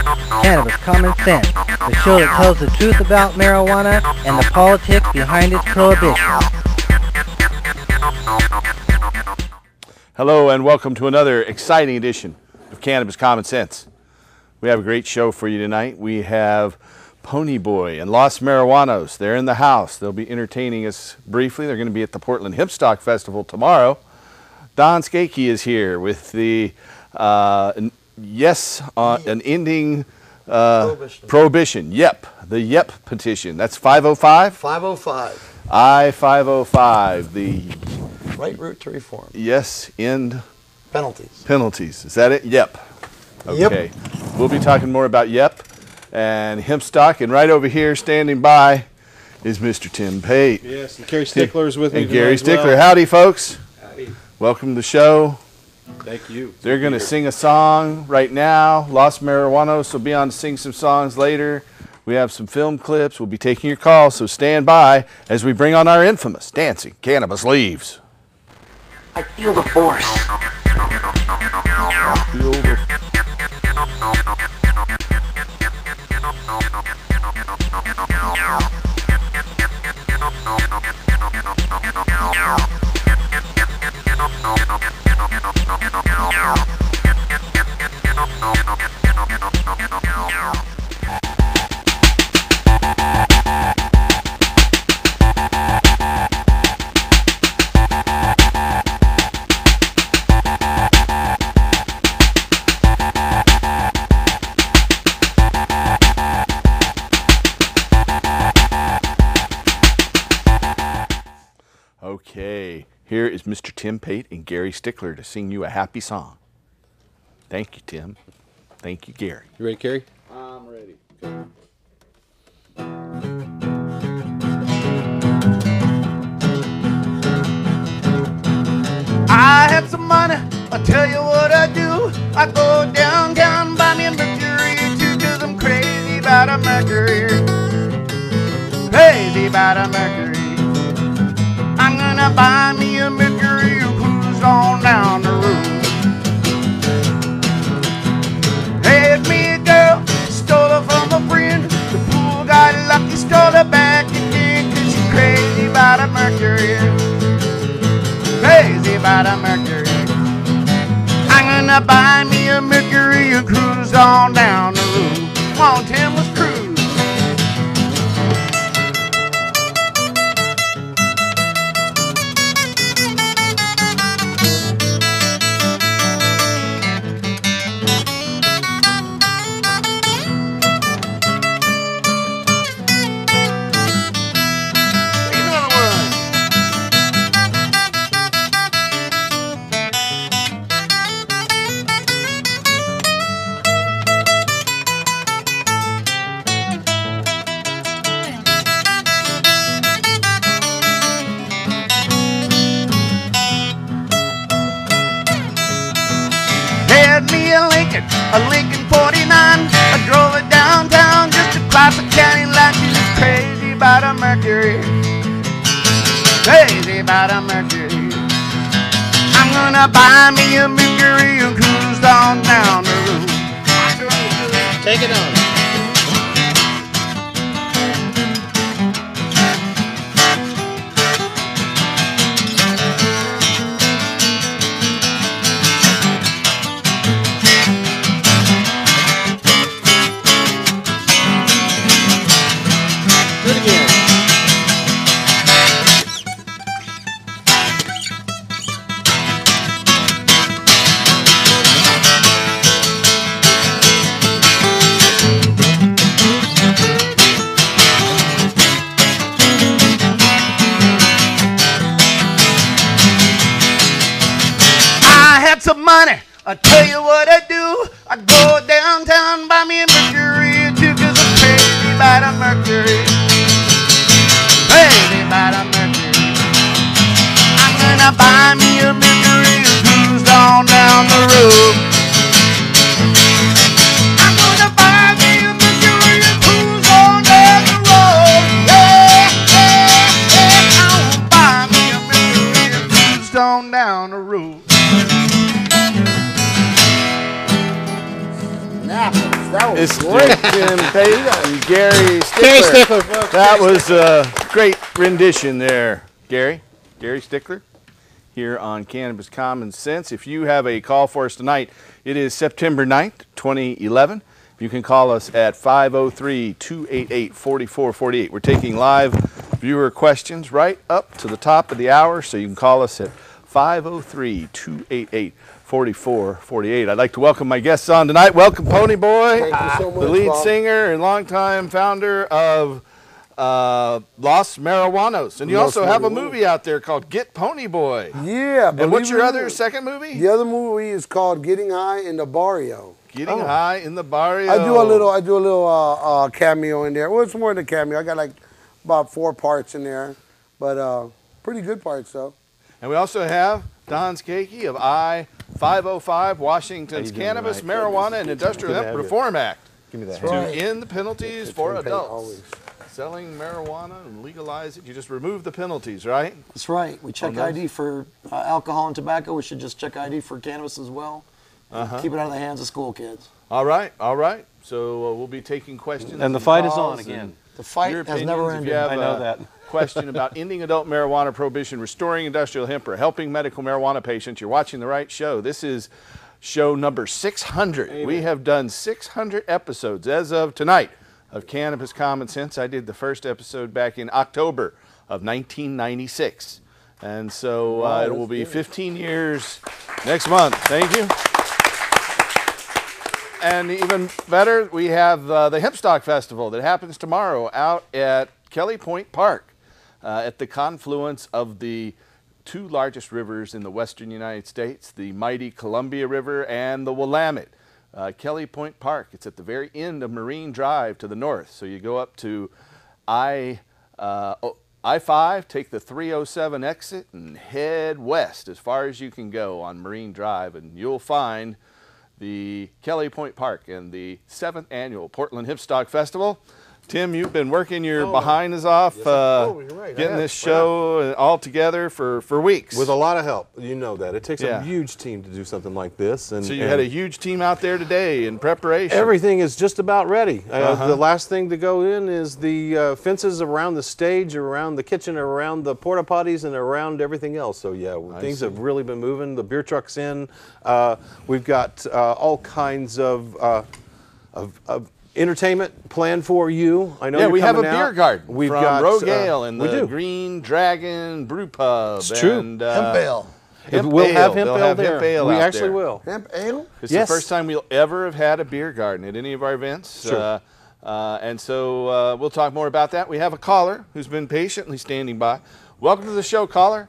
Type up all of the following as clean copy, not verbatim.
Cannabis Common Sense, the show that tells the truth about marijuana and the politics behind its prohibition. Hello and welcome to another exciting edition of Cannabis Common Sense. We have a great show for you tonight. We have Pony Boy and Los Marijuanos. They're in the house. They'll be entertaining us briefly. They're going to be at the Portland Hempstock Festival tomorrow. Don Skakey is here with the an ending prohibition. Yep, the Yep petition. That's 505? 505. I-505, the right route to reform. Yes, end penalties. Penalties. Is that it? Yep. Okay. Yep. We'll be talking more about Yep and Hempstock, and right over here standing by is Mr. Tim Pate. Yes, and Gary Stickler is with me. And Gary Stickler. Howdy, folks. Howdy. Welcome to the show. Thank you. They're going to sing a song right now. Los Marijuanos will be on to sing some songs later. We have some film clips. We'll be taking your calls, so stand by as we bring on our infamous Dancing Cannabis Leaves. I feel the force. I feel the Okay, here is Mr. Tim Pate and Gary Stickler to sing you a happy song. Thank you, Tim. Thank you, Gary. You ready, Gary? I'm ready. I had some money, I'll tell you what I do. I go downtown, buy me a Mercury too, 'cause I'm crazy about a Mercury. Crazy about a Mercury. I'm gonna buy me a Mercury and cruise on down the road. Had me a girl, stole her from a friend. The fool got lucky, stole her back again, 'cause she's crazy about a Mercury. Crazy about a Mercury. I'm gonna buy me a Mercury and cruise on down the road. Come on, Tim, let's cruise. A Lincoln 49, I drove it downtown just to cross the county line. She was crazy about a Mercury, crazy about a Mercury. I'm gonna buy me a Mercury and cruise on down the road. Take it on. Some money, I'll tell you what I do. I go downtown, buy me a Mercury too, 'cause I'm crazy about a Mercury. Crazy about a Mercury. I'm gonna buy me a Mercury and cruise on down the road. I'm gonna buy me a Mercury and cruise on down the road. Yeah, yeah, yeah. I'm gonna buy me a Mercury and cruise on down the road. Cannabis. That was It's great. Tim Payne and Gary Stickler. Gary Stickler, folks. That was a great rendition there, Gary. Gary Stickler here on Cannabis Common Sense. If you have a call for us tonight, it is September 9th, 2011. You can call us at 503-288-4448. We're taking live viewer questions right up to the top of the hour, so you can call us at 503-288-4448. I'd like to welcome my guests on tonight. Welcome, Pony Boy, Thank you so much, the lead Bob. singer and longtime founder of Los Marijuanos. And you Los also have a Marijuanos. movie out there called Get Pony Boy. Yeah. And what's your believe it or other not, second movie? The other movie is called Getting High in the Barrio. Getting High in the Barrio. I do a little cameo in there. Well, it's more than a cameo. I got like about 4 parts in there, but pretty good parts though. And we also have Don Skakey of I-505, Washington's Cannabis, Marijuana, and Industrial Hemp Reform Act. Give me that. To Right. end the penalties for Campaign adults. always. Selling marijuana and legalize it. You just remove the penalties, right? That's right. We check ID for alcohol and tobacco. We should just check ID for cannabis as well. Keep it out of the hands of school kids. All right, all right. So we'll be taking questions. And the fight is calls on again. and The fight your has opinions. never If ended. you have I know a that. question about ending adult marijuana prohibition, restoring industrial hemp, or helping medical marijuana patients, you're watching the right show. This is show number 600. Amen. We have done 600 episodes as of tonight of Cannabis Common Sense. I did the first episode back in October of 1996. And so it will be 15 years next month. Thank you. And even better, we have the Hempstock Festival that happens tomorrow out at Kelly Point Park at the confluence of the 2 largest rivers in the western United States, the mighty Columbia River and the Willamette. Kelly Point Park, it's at the very end of Marine Drive to the north. So you go up to I-5, take the 307 exit and head west as far as you can go on Marine Drive, and you'll find the Kelly Point Park and the 7th annual Portland Hempstock Festival. Tim, you've been working your behind us off, you're right. I getting have. this show all together for weeks. With a lot of help, you know that. It takes Yeah. a huge team to do something like this. And So you had a huge team out there today in preparation. everything is just about ready. The last thing to go in is the fences around the stage, around the kitchen, around the porta potties, and around everything else. So yeah, things have really been moving. The beer truck's in. We've got all kinds of entertainment planned for you. I know Yeah, you're we have a coming beer out. garden We've from got Rogue Ale and we the do. Green Dragon Brew Pub. It's true. And, Hemp ale. Hemp We'll have ale. hemp They'll ale have there. hemp ale We out actually there. will. Hemp ale? It's Yes. the first time we'll ever have had a beer garden at any of our events. Sure. And so we'll talk more about that. We have a caller who's been patiently standing by. Welcome to the show, caller.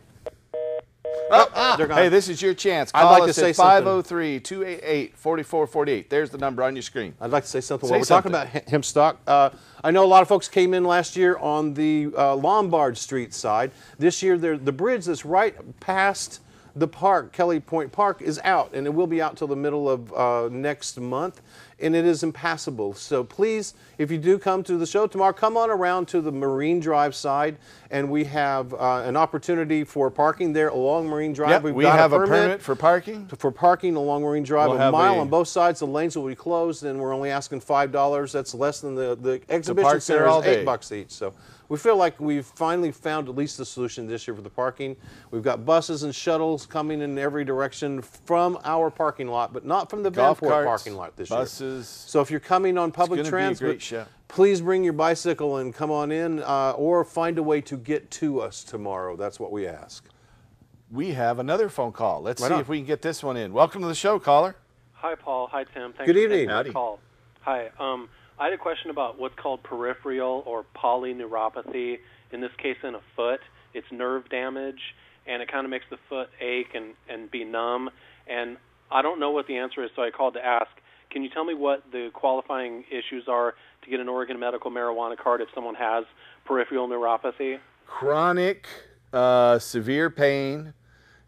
They're gone. Hey, this is your chance. I'd Call like to us say at something. 503-288-4448. There's the number on your screen. I'd like to say something. Say While we're talking something. about hemp stock, I know a lot of folks came in last year on the Lombard Street side. This year, the bridge that's right past the park, Kelly Point Park, is out, and it will be out till the middle of next month, and it is impassable. So please, if you do come to the show tomorrow, come on around to the Marine Drive side, and we have an opportunity for parking there along Marine Drive. Yep, We've we got have a permit for parking. for parking along Marine Drive, We'll a have mile a- on both sides. The lanes will be closed, and we're only asking $5. That's less than the exhibition park there center all is day. $8 each. So we feel like we've finally found at least a solution this year for the parking. We've got buses and shuttles coming in every direction from our parking lot, but not from the Golf Vanport carts, parking lot this year. buses. So if you're coming on public gonna be a transit, great show. please bring your bicycle and come on in, or find a way to get to us tomorrow. That's what we ask. We have another phone call. Let's Right see on. if we can get this one in. Welcome to the show, caller. Hi, Paul. Hi, Tim. Thanks Good for evening. taking my Howdy. call. Hi. I had a question about what's called peripheral or polyneuropathy. In this case, in a foot, it's nerve damage, and it kind of makes the foot ache and be numb. And I don't know what the answer is, so I called to ask. Can you tell me what the qualifying issues are to get an Oregon medical marijuana card if someone has peripheral neuropathy? Chronic, severe pain,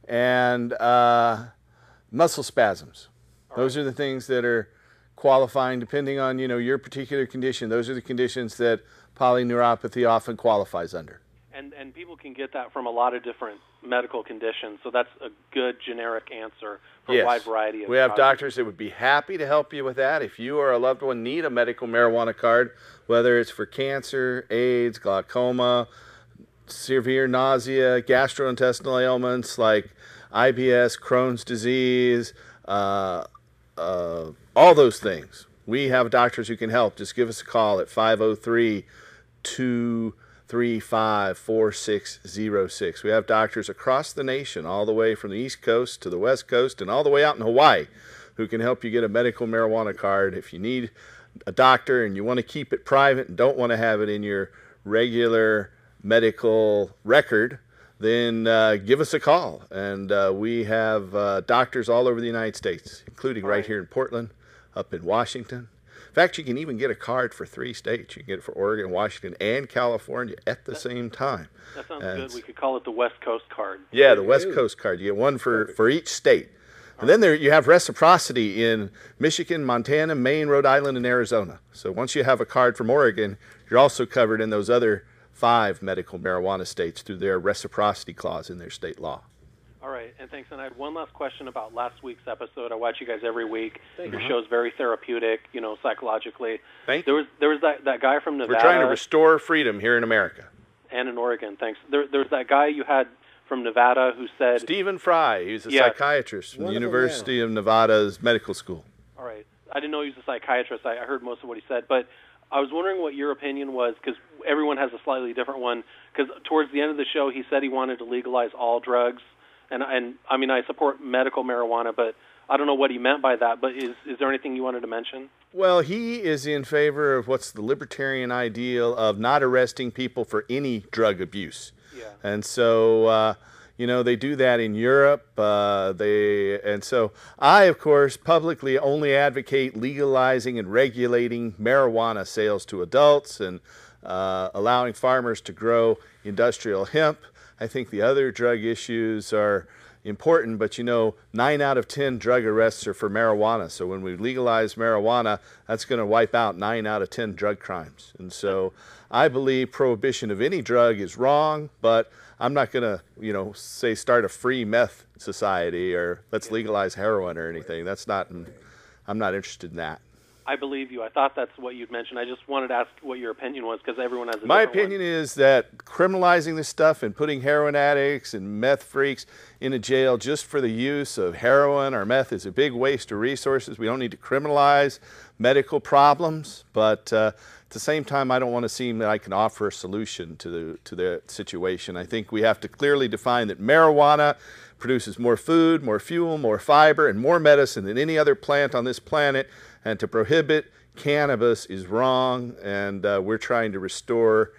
and muscle spasms. Those are the things that are qualifying depending on, your particular condition. Those are the conditions that polyneuropathy often qualifies under. And people can get that from a lot of different medical conditions, so that's a good generic answer for a wide variety of We have causes. doctors that would be happy to help you with that. If you or a loved one need a medical marijuana card, whether it's for cancer, AIDS, glaucoma, severe nausea, gastrointestinal ailments like IBS, Crohn's disease, all those things. We have doctors who can help. Just give us a call at 503-235-4606. We have doctors across the nation, all the way from the East Coast to the West Coast and all the way out in Hawaii, who can help you get a medical marijuana card. If you need a doctor and you want to keep it private and don't want to have it in your regular medical record, then give us a call. And we have doctors all over the United States, including right here in Portland, up in Washington. In fact, you can even get a card for 3 states. You can get it for Oregon, Washington, and California at the same time. That sounds good. We could call it the West Coast card. Yeah, the West Coast card. You get one for each state. And then you have reciprocity in Michigan, Montana, Maine, Rhode Island, and Arizona. So once you have a card from Oregon, you're also covered in those other 5 medical marijuana states through their reciprocity clause in their state law. All right, and thanks. And I had one last question about last week's episode. I watch you guys every week. Your show's very therapeutic, psychologically. Thank you. There was that guy from Nevada. We're trying to restore freedom here in America. And in Oregon, thanks. There was that guy you had from Nevada who said... Stephen Fry. He's a psychiatrist from the University of Nevada's medical school. All right. I didn't know he was a psychiatrist. I heard most of what he said, but I was wondering what your opinion was, because everyone has a slightly different one, because towards the end of the show, he said he wanted to legalize all drugs. And I mean, I support medical marijuana, but I don't know what he meant by that. But is there anything you wanted to mention? Well, he is in favor of what's the libertarian ideal of not arresting people for any drug abuse. Yeah. And so, they do that in Europe. And so I, of course, publicly only advocate legalizing and regulating marijuana sales to adults and allowing farmers to grow industrial hemp. I think the other drug issues are important, but 9 out of 10 drug arrests are for marijuana. So when we legalize marijuana, that's going to wipe out 9 out of 10 drug crimes. And so I believe prohibition of any drug is wrong, but I'm not going to, say start a free meth society or let's legalize heroin or anything. I'm not interested in that. I believe you. I thought that's what you'd mentioned. I just wanted to ask what your opinion was, because everyone has a My different opinion is that criminalizing this stuff and putting heroin addicts and meth freaks into jail just for the use of heroin or meth is a big waste of resources. We don't need to criminalize medical problems, but at the same time, I don't want to seem that I can offer a solution to the situation. I think we have to clearly define that marijuana produces more food, more fuel, more fiber, and more medicine than any other plant on this planet. And to prohibit cannabis is wrong, and we're trying to restore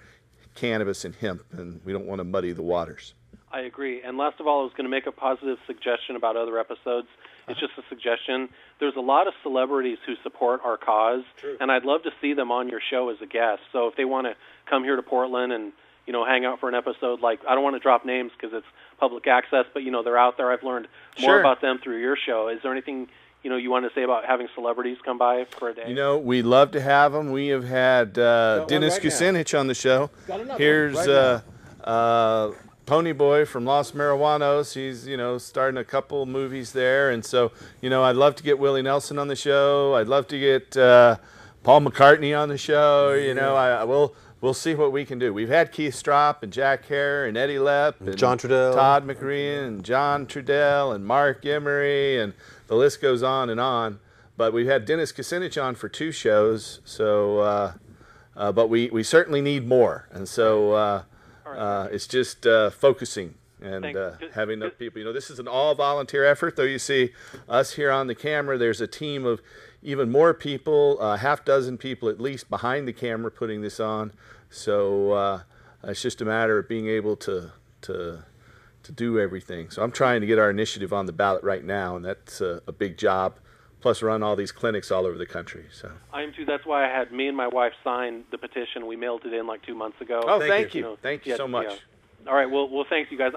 cannabis and hemp, and we don't want to muddy the waters. I agree. And last of all, I was going to make a positive suggestion about other episodes. It's just a suggestion. There's a lot of celebrities who support our cause, and I'd love to see them on your show as a guest. So if they want to come here to Portland and hang out for an episode, like, I don't want to drop names because it's public access, but they're out there. I've learned more about them through your show. Is there anything you want to say about having celebrities come by for a day? We'd love to have them. We have had Dennis Kucinich on the show. Here's Pony Boy from Los Marijuanos. He's, starting a couple movies there. And so, I'd love to get Willie Nelson on the show. I'd love to get Paul McCartney on the show. We'll see what we can do. We've had Keith Stropp and Jack Hare and Eddie Lepp and John Trudell, Todd McRean and John Trudell and Mark Emery, and the list goes on and on. But we've had Dennis Kucinich on for 2 shows. So, but we certainly need more. And so it's just focusing and having enough people. This is an all-volunteer effort, though you see us here on the camera. There's a team of even more people, half dozen people at least behind the camera putting this on. So it's just a matter of being able to do everything. So I'm trying to get our initiative on the ballot right now, and that's a big job. Plus run all these clinics all over the country. So I am too. That's why I had me and my wife sign the petition. We mailed it in like 2 months ago. Oh, thank you. Thank you so much. Yeah. All right. Well, thanks, you guys.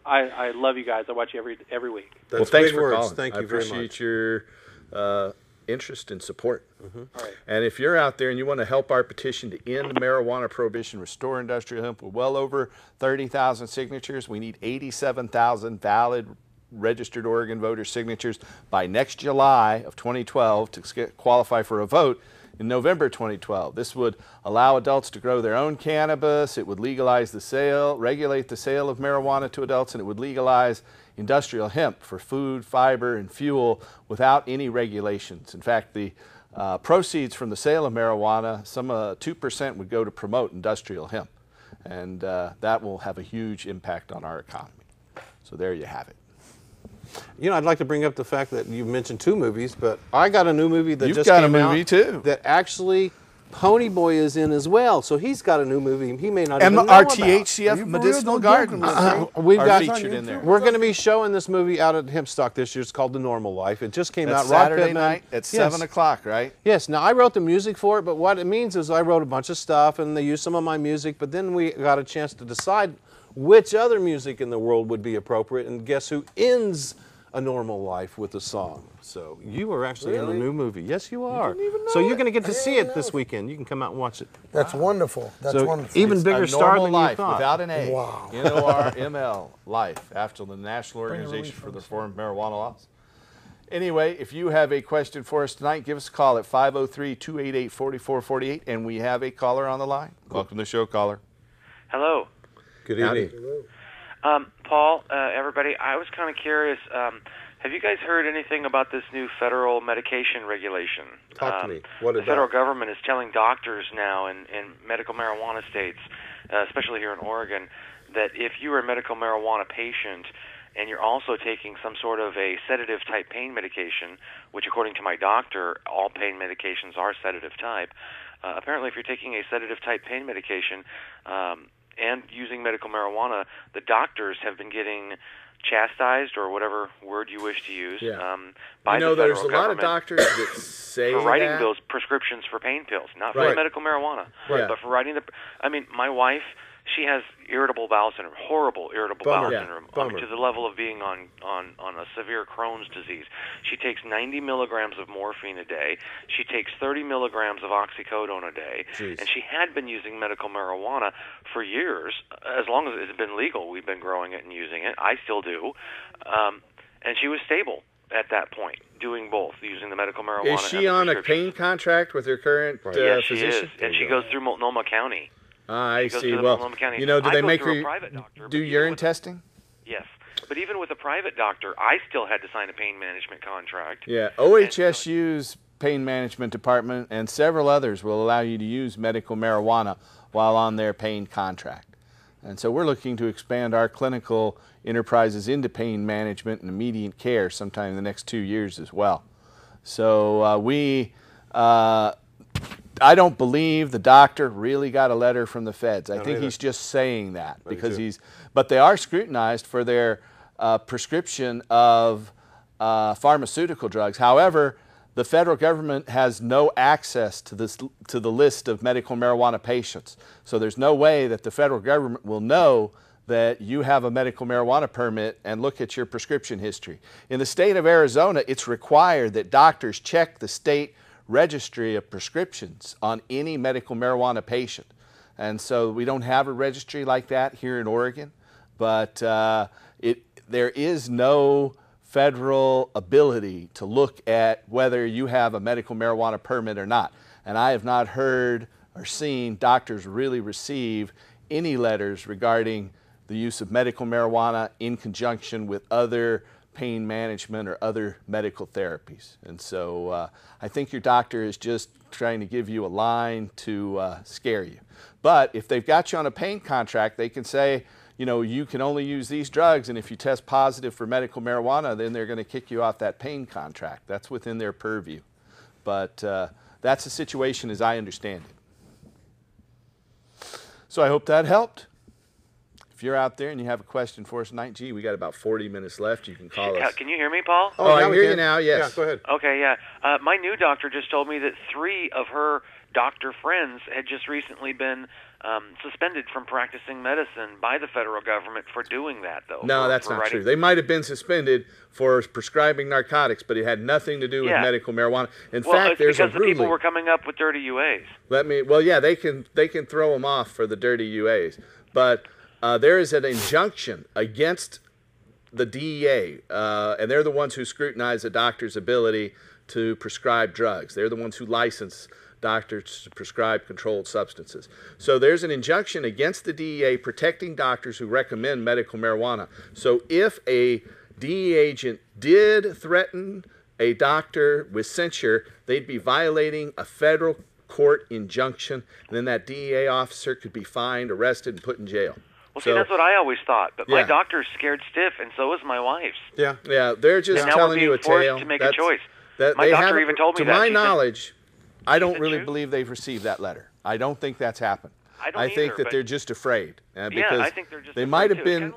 I love you guys. I watch you every week. Well, thanks for words. calling. Thank you very much. I appreciate your interest and support. All right. And if you're out there and you want to help our petition to end marijuana prohibition, restore industrial hemp, we're well over 30,000 signatures. We need 87,000 valid registered Oregon voter signatures by next July of 2012 to qualify for a vote in November 2012. This would allow adults to grow their own cannabis. It would legalize the sale, regulate the sale of marijuana to adults, and it would legalize industrial hemp for food, fiber, and fuel without any regulations. In fact, the proceeds from the sale of marijuana, some 2% would go to promote industrial hemp, and that will have a huge impact on our economy. So there you have it. You know, I'd like to bring up the fact that you mentioned 2 movies, but I got a new movie that You've just got a came movie out too. that actually Pony Boy is in as well. So he's got a new movie he may not even know about. MRTHCF Medicinal Gardens We've are got featured in there. We're going to be showing this movie out at Hempstock this year. It's called The Normal Life. It just came That's out. Rod Saturday Pittman. night at Yes. 7 o'clock, right? Yes. Now, I wrote the music for it, but what it means is I wrote a bunch of stuff, and they used some of my music, but then we got a chance to decide which other music in the world would be appropriate, and guess who ends a normal life with a song. So you are actually in a new movie. Yes, you are. So you're going to get to see it this weekend. You can come out and watch it. That's wonderful. That's So wonderful. even It's bigger a star normal than life you thought. without an A. Wow. NORML Life, after the National Organization for the Reform of Marijuana Laws. Anyway, if you have a question for us tonight, give us a call at 503-288-4448, and we have a caller on the line. Welcome to the show, caller. Hello. Good evening. Paul, everybody, I was kind of curious. Have you guys heard anything about this new federal medication regulation? Talk to me. What the is federal that? government is telling doctors now in medical marijuana states, especially here in Oregon, that if you are a medical marijuana patient and you're also taking some sort of a sedative-type pain medication, which according to my doctor, all pain medications are sedative-type, apparently if you're taking a sedative-type pain medication and using medical marijuana, the doctors have been getting chastised, or whatever word you wish to use, by the federal there's a lot of government doctors that say for writing that. those prescriptions for pain pills, not for Right. the medical marijuana, Right. but for writing the. I mean, my wife, she has irritable bowel syndrome, horrible irritable bowel Yeah, syndrome, bummer. to the level of being on a severe Crohn's disease. She takes 90 milligrams of morphine a day. She takes 30 milligrams of oxycodone a day, Jeez. and she had been using medical marijuana for years, as long as it's been legal. We've been growing it and using it. I still do, and she was stable at that point, doing both, using the medical marijuana. Is and she the on a prescription. pain contract with her current Yes, she physician? is, and she goes through Multnomah County. I She goes see. to the Well, Multnomah County. you know, do I they go make through a her private doctor, but do even urine with- testing? Yes, but even with a private doctor, I still had to sign a pain management contract. Yeah, OHSU's pain management department and several others will allow you to use medical marijuana while on their pain contract. And so we're looking to expand our clinical enterprises into pain management and immediate care sometime in the next 2 years as well. So I don't believe the doctor really got a letter from the feds. I think he's just saying that because but they are scrutinized for their prescription of pharmaceutical drugs. However, the federal government has no access to the list of medical marijuana patients. So there's no way that the federal government will know that you have a medical marijuana permit and look at your prescription history. In the state of Arizona, it's required that doctors check the state registry of prescriptions on any medical marijuana patient. And so we don't have a registry like that here in Oregon, but there is no federal ability to look at whether you have a medical marijuana permit or not. And I have not heard or seen doctors really receive any letters regarding the use of medical marijuana in conjunction with other pain management or other medical therapies. And so I think your doctor is just trying to give you a line to scare you. But if they've got you on a pain contract, they can say, you know, you can only use these drugs, and if you test positive for medical marijuana, then they're going to kick you off that pain contract. That's within their purview. But that's the situation as I understand it. So I hope that helped. If if you're out there and you have a question for us tonight, gee, we got about 40 minutes left. You can call us. Can you hear me, Paul? Oh, I hear you now, yes. Yeah, go ahead. Okay, yeah. My new doctor just told me that 3 of her doctor friends had just recently been suspended from practicing medicine by the federal government for doing that, though. No, that's not true. They might have been suspended for prescribing narcotics, but it had nothing to do with medical marijuana. In fact, there's a ruling. Because the people were coming up with dirty UAs. Well, yeah, they can throw them off for the dirty UAs, but there is an injunction against the DEA, and they're the ones who scrutinize a doctor's ability to prescribe drugs. They're the ones who license doctors to prescribe controlled substances. So there's an injunction against the DEA protecting doctors who recommend medical marijuana. So if a DEA agent did threaten a doctor with censure, they'd be violating a federal court injunction, and then that DEA officer could be fined, arrested, and put in jail. Well, see, that's what I always thought, but my doctor's scared stiff, and so is my wife's. Yeah, they're just telling you a tale. Now we're being forced to make a choice. My doctor even told me that. To my knowledge, I don't really believe they've received that letter. I don't think that's happened. I think that they're just afraid. Because I think they're just they might have been,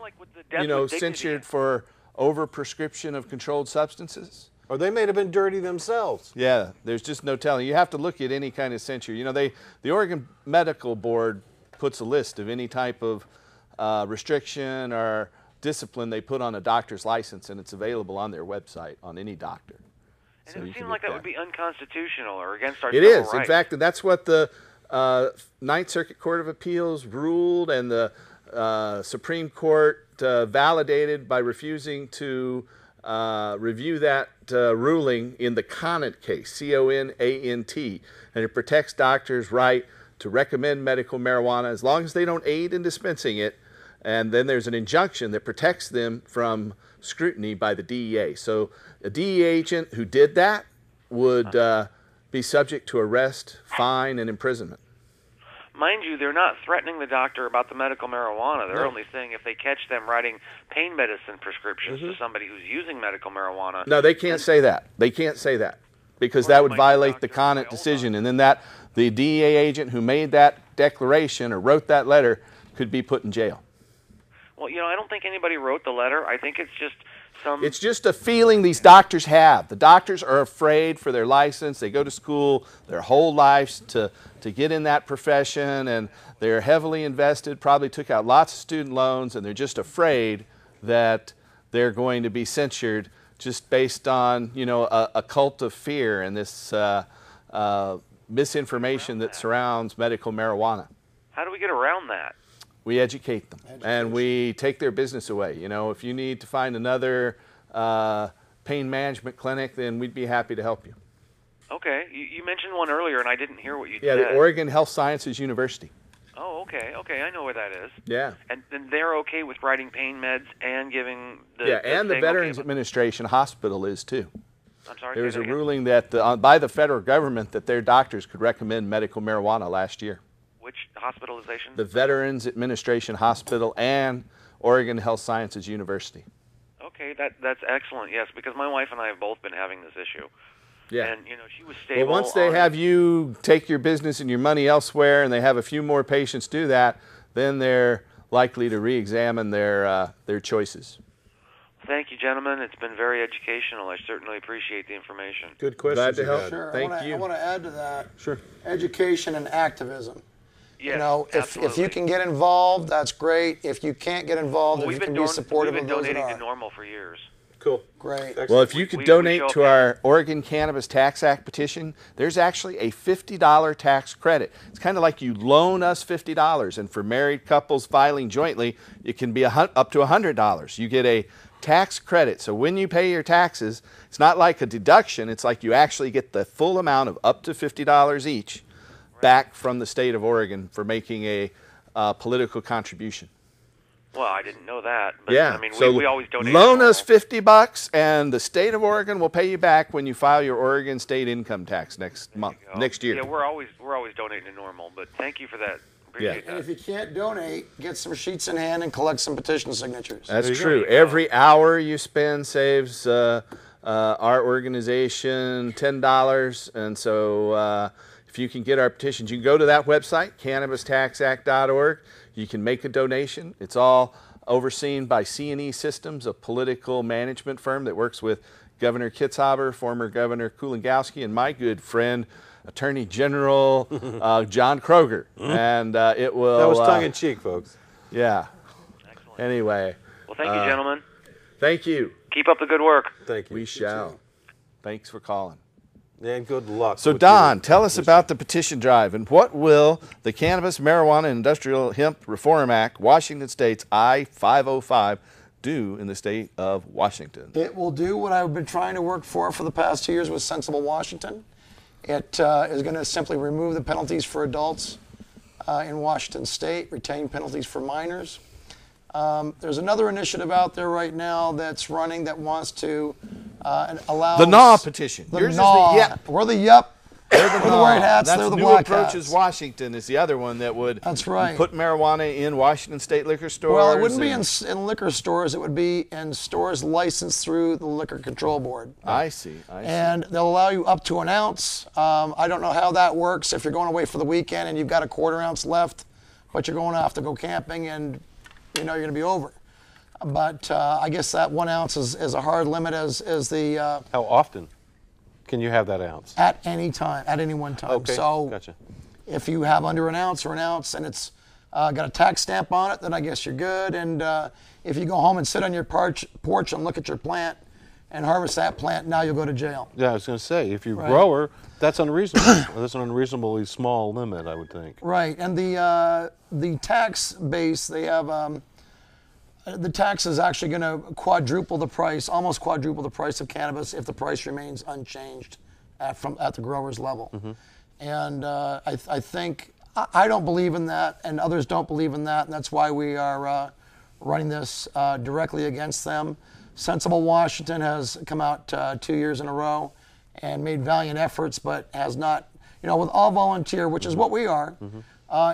censured for overprescription of controlled substances. Or they may have been dirty themselves. Yeah, there's just no telling. You have to look at any kind of censure. The Oregon Medical Board puts a list of any type of restriction or discipline they put on a doctor's license, and it's available on their website on any doctor. And it would seem like that would be unconstitutional or against our civil rights. It is. In fact, that's what the Ninth Circuit Court of Appeals ruled, and the Supreme Court validated by refusing to review that ruling in the Conant case, C-O-N-A-N-T, and it protects doctors' right to recommend medical marijuana as long as they don't aid in dispensing it, and then there's an injunction that protects them from scrutiny by the DEA. So a DEA agent who did that would be subject to arrest, fine, and imprisonment. Mind you, they're not threatening the doctor about the medical marijuana. They're only saying if they catch them writing pain medicine prescriptions to somebody who's using medical marijuana. No, they can't say that. They can't say that because that would violate the Conant decision, and then the DEA agent who made that declaration or wrote that letter could be put in jail. Well, I don't think anybody wrote the letter. I think it's just It's just a feeling these doctors have. The doctors are afraid for their license. They go to school their whole lives to get in that profession, and they're heavily invested, probably took out lots of student loans, and they're just afraid that they're going to be censured just based on, a cult of fear and this misinformation that surrounds medical marijuana. How do we get around that? We educate them, and we take their business away. If you need to find another pain management clinic, then we'd be happy to help you. Okay. You mentioned one earlier, and I didn't hear what you said. Yeah, the Oregon Health Sciences University. Oh, okay. Okay, I know where that is. Yeah. And they're okay with writing pain meds and giving the... Yeah, and the Veterans Administration Hospital is, too. I'm sorry? There was a ruling that by the federal government that their doctors could recommend medical marijuana last year. Which hospitalization? The Veterans Administration Hospital and Oregon Health Sciences University. Okay, that's excellent, yes, because my wife and I have both been having this issue. Yeah. And, she was stable. Well, once they have you take your business and your money elsewhere and they have a few more patients do that, then they're likely to re-examine their choices. Thank you, gentlemen. It's been very educational. I certainly appreciate the information. Good question. Glad to help. Sure. Thank you. I want to add to that. Sure. Education and activism. Yes, if you can get involved, that's great. If you can't get involved, if you can be supportive of those that are. We've been donating to Normal for years. Cool. Great. Excellent. Well, if you could donate to our Oregon Cannabis Tax Act petition, there's actually a $50 tax credit. It's kind of like you loan us $50, and for married couples filing jointly, it can be up to $100. You get a tax credit. So when you pay your taxes, it's not like a deduction. It's like you actually get the full amount of up to $50 each back from the state of Oregon for making a political contribution. Well, I didn't know that. But, yeah. I mean, so we always donate. Loan us $50, and the state of Oregon will pay you back when you file your Oregon state income tax next year. Yeah, we're always donating to Normal, but thank you for that. Appreciate that. And if you can't donate, get some sheets in hand and collect some petition signatures. That's true. Every hour you spend saves our organization $10, and so if you can get our petitions, you can go to that website, cannabistaxact.org. You can make a donation. It's all overseen by C&E Systems, a political management firm that works with Governor Kitzhaber, former Governor Kulingowski, and my good friend, Attorney General John Kroger. And it will... That was tongue-in-cheek, folks. Yeah. Excellent. Anyway. Well, thank you, gentlemen. Thank you. Keep up the good work. Thank you. We shall. Thanks for calling. And good luck. So, Don, tell us about the petition drive and what will the Cannabis, Marijuana, and Industrial Hemp Reform Act, Washington State's I-505, do in the state of Washington? It will do what I've been trying to work for the past 2 years with Sensible Washington. It is going to simply remove the penalties for adults in Washington State, retain penalties for minors. There's another initiative out there right now that's running that wants to allow... The NAW petition. Yours is the YEP. We're the YEP. We're the white hats, they're the black hats. New Approaches Washington is the other one that would That's right. put marijuana in Washington State liquor stores. Well, it wouldn't be in liquor stores. It would be in stores licensed through the Liquor Control Board. I see. And they'll allow you up to an ounce. I don't know how that works if you're going away for the weekend and you've got a quarter ounce left, but you're going to have to go camping and you're going to be over. But I guess that 1 ounce is a hard limit as the... How often can you have that ounce? At any time, at any one time. Okay, so gotcha. If you have under an ounce or an ounce and it's got a tax stamp on it, then I guess you're good. And if you go home and sit on your porch and look at your plant and harvest that plant, now you'll go to jail. Yeah, I was going to say, if you're a grower, that's unreasonable. That's an unreasonably small limit, I would think. Right, and the tax base, they have... the tax is actually going to quadruple the price, almost quadruple the price of cannabis if the price remains unchanged at the grower's level. Mm-hmm. And I think, I don't believe in that, and others don't believe in that, and that's why we are running this directly against them. Sensible Washington has come out 2 years in a row and made valiant efforts, but has not, with all volunteer, which is what we are,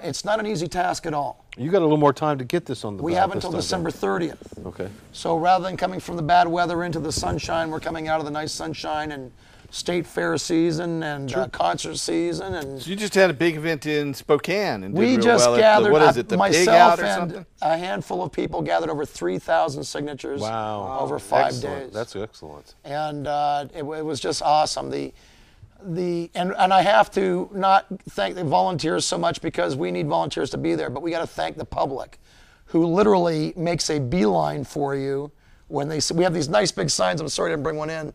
it's not an easy task at all. You got a little more time to get this on the We ballot have until this time, December 30th. Okay. So rather than coming from the bad weather into the sunshine, we're coming out of the nice sunshine and state fair season and concert season. And so you just had a big event in Spokane. And we did just well gathered, what is it, the Pig myself Out or and something? a handful of people gathered over 3,000 signatures over 5 excellent. days. That's excellent. And it was just awesome. And I have to not thank the volunteers so much because we need volunteers to be there, but we got to thank the public who literally makes a beeline for you when they see. We have these nice big signs. I'm sorry I didn't bring one in.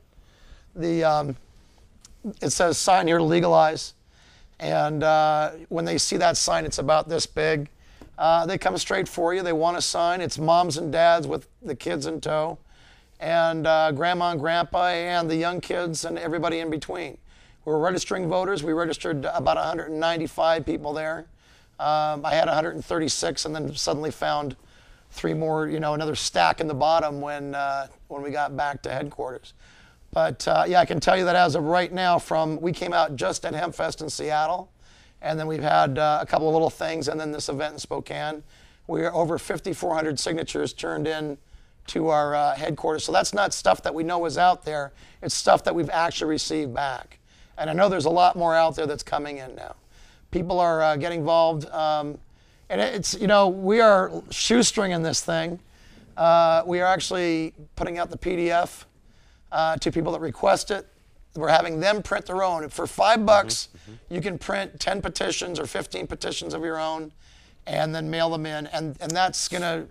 It says sign here to legalize. And when they see that sign, it's about this big. They come straight for you. They want a sign. It's moms and dads with the kids in tow, and grandma and grandpa and the young kids and everybody in between. We're registering voters. We registered about 195 people there. I had 136 and then suddenly found 3 more, another stack in the bottom when we got back to headquarters. But yeah, I can tell you that as of right now, we came out just at HempFest in Seattle, and then we've had a couple of little things, and then this event in Spokane. We are over 5,400 signatures turned in to our headquarters. So that's not stuff that we know is out there. It's stuff that we've actually received back. And I know there's a lot more out there that's coming in now. People are getting involved. And it's, we are shoestringing this thing. We are actually putting out the PDF to people that request it. We're having them print their own. For $5, you can print 10 petitions or 15 petitions of your own and then mail them in. And that's going to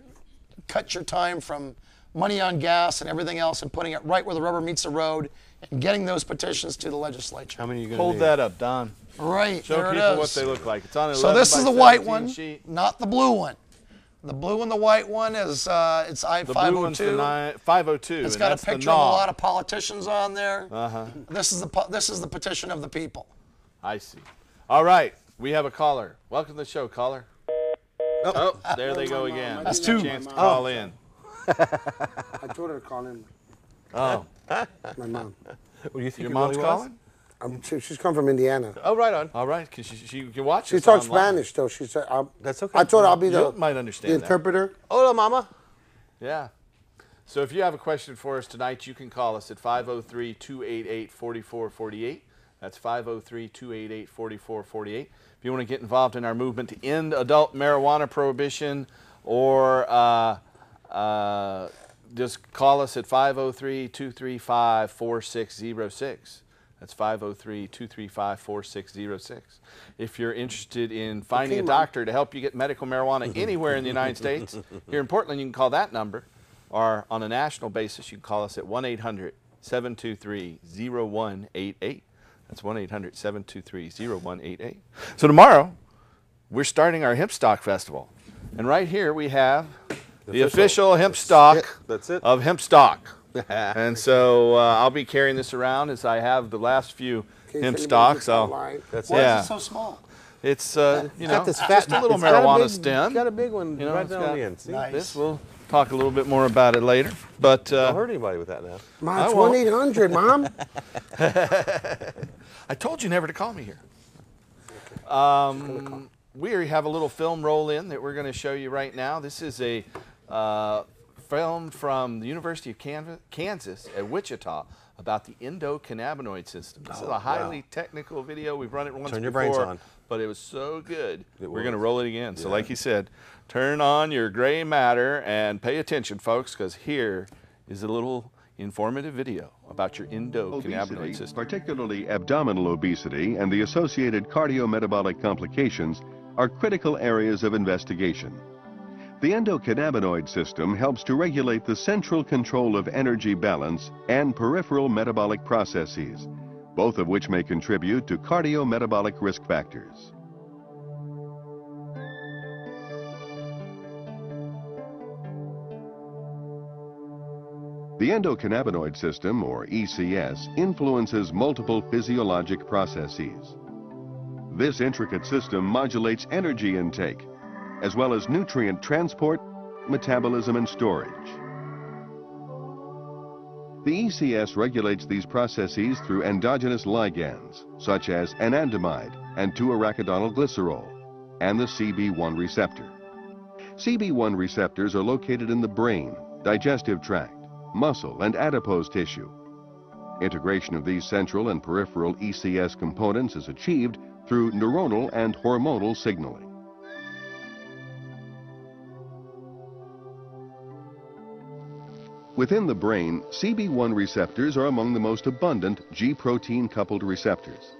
cut your time from money on gas and everything else and putting it right where the rubber meets the road and getting those petitions to the legislature. How many are you going to Hold that up, Don. Right, Show there it people is. what they look like. It's on an So 11 this by is the white 17 one, sheet. not the blue one. The blue and the white one is it's I-502. The blue one's the 502. It's and got a that's the picture of a NAW. lot of politicians on there. Uh-huh. This is the petition of the people. I see. All right, we have a caller. Welcome to the show, caller. Oh, there they go again. That's two. Chance to call in. I told her to call in. Oh. My mom. What do you think Your it mom's really was? calling? She's come from Indiana. Oh, right on. All right, because she can watch She this talks online. Spanish, though. She said, That's okay. I told her I'll be You might the understand that. interpreter. Hola, mama. Yeah. So if you have a question for us tonight, you can call us at 503-288-4448. That's 503-288-4448. If you want to get involved in our movement to end adult marijuana prohibition, or just call us at 503-235-4606. That's 503-235-4606. If you're interested in finding a doctor to help you get medical marijuana anywhere in the United States, here in Portland, you can call that number. Or on a national basis, you can call us at 1-800-723-0188. That's 1-800-723-0188. So tomorrow, we're starting our Hemp Stock Festival. And right here we have the official hemp stock of Hemp Stock. And so I'll be carrying this around as I have the last few hemp stocks. Why is it so small? It's you know, this just a little marijuana stem. It's got a big one right down on the end. See? Nice. This we'll talk a little bit more about it later. But Don't hurt anybody with that now. Mom, it's 1-800, Mom. I told you never to call me here. We have a little film roll in that we're going to show you right now. This is a film from the University of Kansas at Wichita about the endocannabinoid system. This is a highly technical video. We've run it once Turn your before, brains on. but it was so good. We're going to roll it again. So like he said, turn on your gray matter and pay attention, folks, because here is a little informative video about your endocannabinoid system. Particularly abdominal obesity and the associated cardiometabolic complications are critical areas of investigation. The endocannabinoid system helps to regulate the central control of energy balance and peripheral metabolic processes, both of which may contribute to cardiometabolic risk factors. The endocannabinoid system, or ECS, influences multiple physiologic processes. This intricate system modulates energy intake, as well as nutrient transport, metabolism, and storage. The ECS regulates these processes through endogenous ligands, such as anandamide and 2-arachidonyl glycerol, and the CB1 receptor. CB1 receptors are located in the brain, digestive tract, muscle, and adipose tissue. Integration of these central and peripheral ECS components is achieved through neuronal and hormonal signaling. Within the brain, CB1 receptors are among the most abundant G-protein-coupled receptors.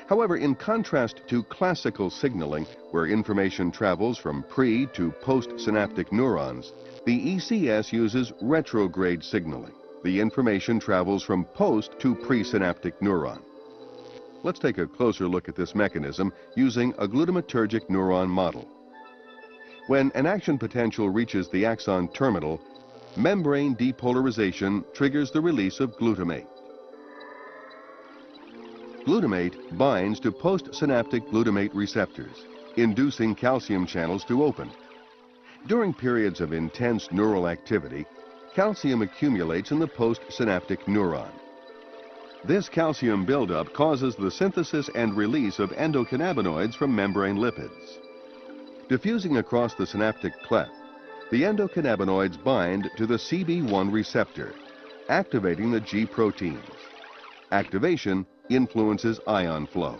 However, in contrast to classical signaling, where information travels from pre- to post-synaptic neurons, the ECS uses retrograde signaling. The information travels from post to presynaptic neuron. Let's take a closer look at this mechanism using a glutamatergic neuron model. When an action potential reaches the axon terminal, membrane depolarization triggers the release of glutamate. Glutamate binds to postsynaptic glutamate receptors, inducing calcium channels to open. During periods of intense neural activity, calcium accumulates in the postsynaptic neuron. This calcium buildup causes the synthesis and release of endocannabinoids from membrane lipids. Diffusing across the synaptic cleft, the endocannabinoids bind to the CB1 receptor, activating the G proteins. Activation influences ion flow.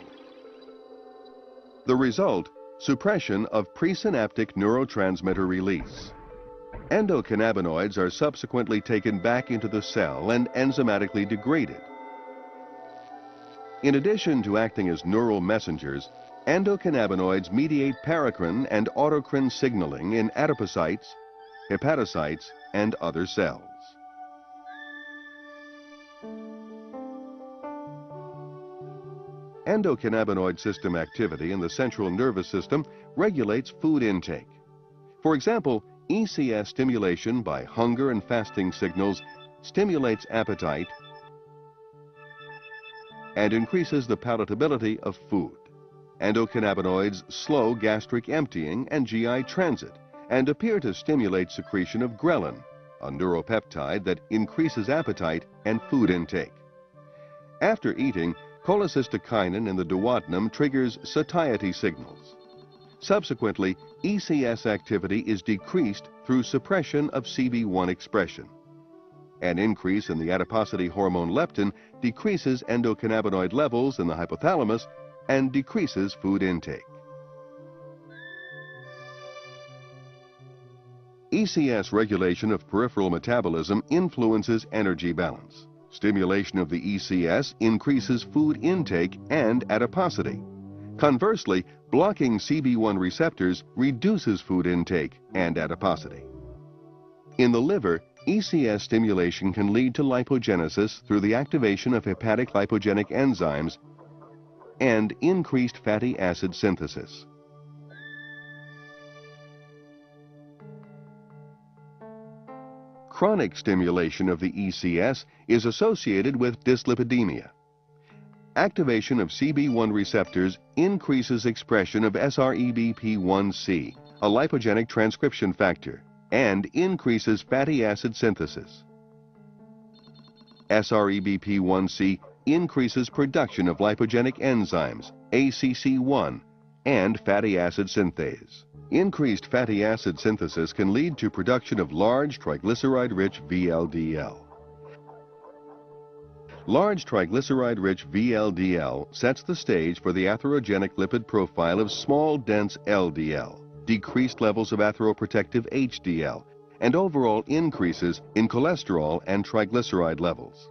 The result, suppression of presynaptic neurotransmitter release. Endocannabinoids are subsequently taken back into the cell and enzymatically degraded. In addition to acting as neural messengers, endocannabinoids mediate paracrine and autocrine signaling in adipocytes, hepatocytes, and other cells. Endocannabinoid system activity in the central nervous system regulates food intake. For example, ECS stimulation by hunger and fasting signals stimulates appetite and increases the palatability of food. Endocannabinoids slow gastric emptying and GI transit and appear to stimulate secretion of ghrelin, a neuropeptide that increases appetite and food intake. After eating, cholecystokinin in the duodenum triggers satiety signals. Subsequently, ECS activity is decreased through suppression of CB1 expression. An increase in the adiposity hormone leptin decreases endocannabinoid levels in the hypothalamus and decreases food intake. ECS regulation of peripheral metabolism influences energy balance. Stimulation of the ECS increases food intake and adiposity. Conversely, blocking CB1 receptors reduces food intake and adiposity. In the liver, ECS stimulation can lead to lipogenesis through the activation of hepatic lipogenic enzymes and increased fatty acid synthesis. Chronic stimulation of the ECS is associated with dyslipidemia. Activation of CB1 receptors increases expression of SREBP1C, a lipogenic transcription factor, and increases fatty acid synthesis. SREBP1C increases production of lipogenic enzymes, ACC1, and fatty acid synthase. Increased fatty acid synthesis can lead to production of large triglyceride-rich VLDL. Large triglyceride-rich VLDL sets the stage for the atherogenic lipid profile of small, dense LDL, decreased levels of atheroprotective HDL, and overall increases in cholesterol and triglyceride levels.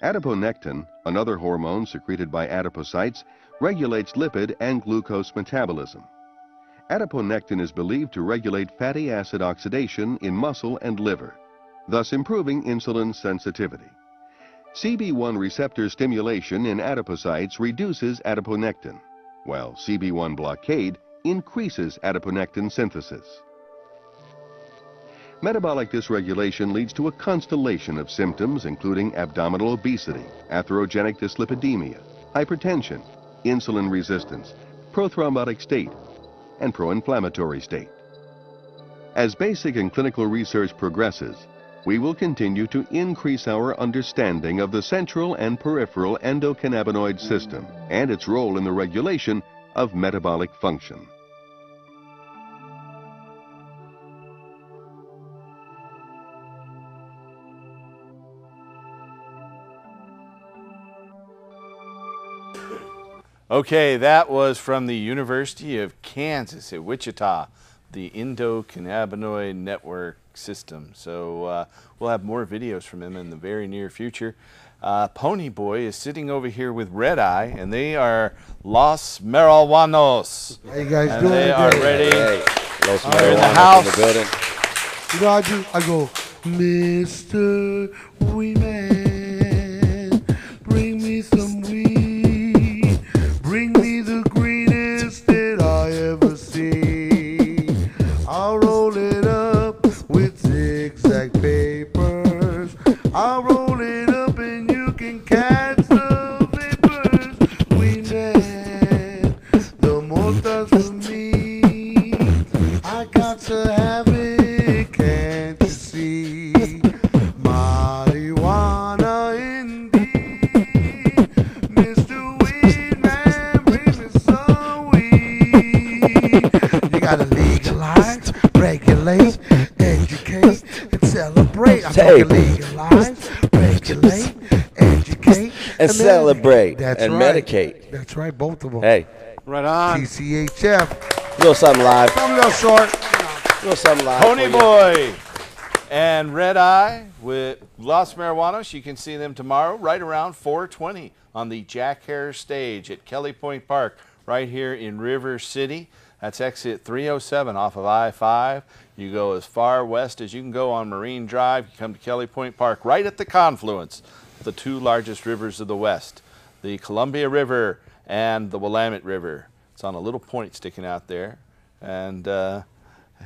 Adiponectin, another hormone secreted by adipocytes, regulates lipid and glucose metabolism. Adiponectin is believed to regulate fatty acid oxidation in muscle and liver, thus improving insulin sensitivity. CB1 receptor stimulation in adipocytes reduces adiponectin, while CB1 blockade increases adiponectin synthesis. Metabolic dysregulation leads to a constellation of symptoms including abdominal obesity, atherogenic dyslipidemia, hypertension, insulin resistance, prothrombotic state, and pro-inflammatory state. As basic and clinical research progresses, we will continue to increase our understanding of the central and peripheral endocannabinoid system and its role in the regulation of metabolic function. Okay, that was from the University of Kansas at Wichita, the endocannabinoid network system. So we'll have more videos from him in the very near future. Pony Boy is sitting over here with Red Eye, and they are Los Marijuanos. How you guys and doing? They are ready. Los They're in the Marijuanos house. in the building. You know what I do? I go, Mr. Weedman, bring me some weed. Bring me the greenest that I ever see. I'll roll it up with zigzag papers. I'll roll it up and you can catch the vapors. Weedman, the mota's for me. I got to have it, can't you see? Marijuana indeed. Mr. Weedman, bring me some weed. You gotta legalize, regulate, educate, and celebrate. I'm talking legalize, regulate, educate, And celebrate That's and right. medicate. That's right, both of them. Hey, Right on. TCHF. little something live. Something else short. Little something live. Pony for you. Boy and Red Eye with Los Marijuanos. You can see them tomorrow right around 4:20 on the Jack Hare stage at Kelly Point Park right here in River City. That's exit 307 off of I-5. You go as far west as you can go on Marine Drive. You come to Kelly Point Park right at the confluence of the two largest rivers of the West, the Columbia River and the Willamette River. It's on a little point sticking out there. And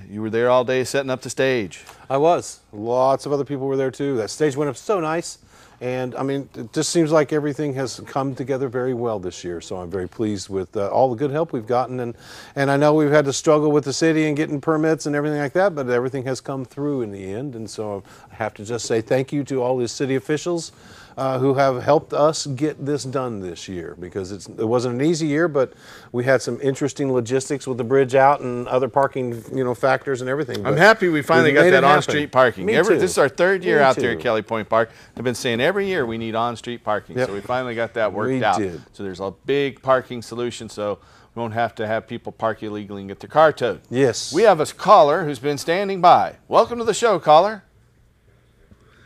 you were there all day setting up the stage. I was. Lots of other people were there too. That stage went up so nice. And I mean, it just seems like everything has come together very well this year. So I'm very pleased with all the good help we've gotten. And I know we've had to struggle with the city and getting permits and everything like that, but everything has come through in the end. And so I have to just say thank you to all the city officials who have helped us get this done this year, because it wasn't an easy year, but we had some interesting logistics with the bridge out and other parking, factors and everything. I'm But happy we finally got made that it happen. on-street parking. Me too. This is our third year Me out there too. at Kelly Point Park. I've been saying every year we need on-street parking, Yep. so we finally got that worked We out. did. So there's a big parking solution, so we won't have to have people park illegally and get their car towed. Yes. We have a caller who's been standing by. Welcome to the show, caller.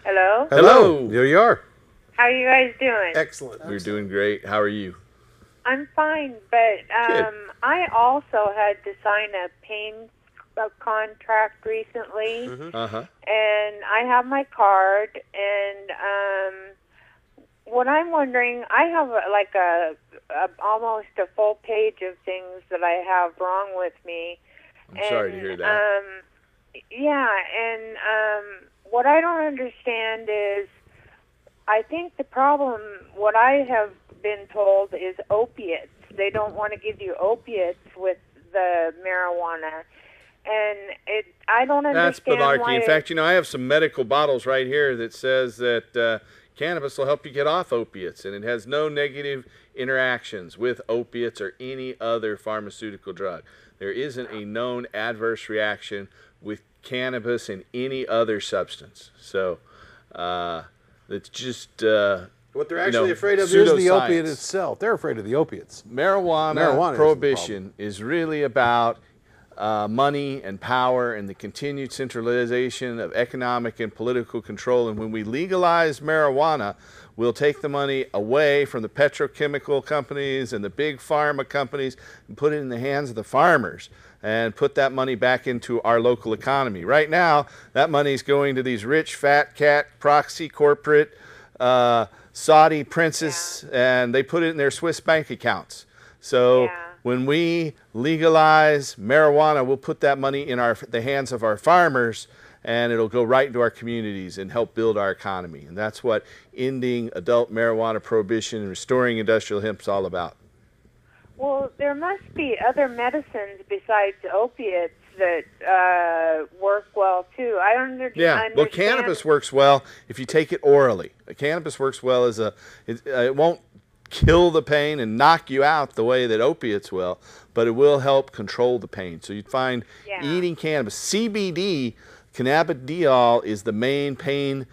Hello? Hello. There you are. How are you guys doing? Excellent. We're doing great. How are you? I'm fine, but I also had to sign a pain contract recently, Uh-huh. and I have my card, and what I'm wondering, I have almost a full page of things that I have wrong with me. I'm sorry to hear that. What I don't understand is, I think the problem, what I have been told, is opiates. They don't want to give you opiates with the marijuana. And I don't understand. That's malarkey. why In fact, I have some medical bottles right here that says that cannabis will help you get off opiates, and it has no negative interactions with opiates or any other pharmaceutical drug. There isn't a known adverse reaction with cannabis and any other substance. So it's just What they're actually afraid of is the opiate itself. They're afraid of the opiates. Marijuana prohibition is really about money and power and the continued centralization of economic and political control. And when we legalize marijuana, we'll take the money away from the petrochemical companies and the big pharma companies and put it in the hands of the farmers and put that money back into our local economy. Right now, that money is going to these rich, fat cat, proxy corporate Saudi princes, and they put it in their Swiss bank accounts. So when we legalize marijuana, we'll put that money in the hands of our farmers, and it'll go right into our communities and help build our economy. And that's what ending adult marijuana prohibition and restoring industrial hemp is all about. Well, there must be other medicines besides opiates that work well too. I don't understand. Yeah, well, cannabis works well if you take it orally. Cannabis works well as it won't kill the pain and knock you out the way that opiates will, but it will help control the pain. So you'd find eating cannabis. CBD, cannabidiol, is the main pain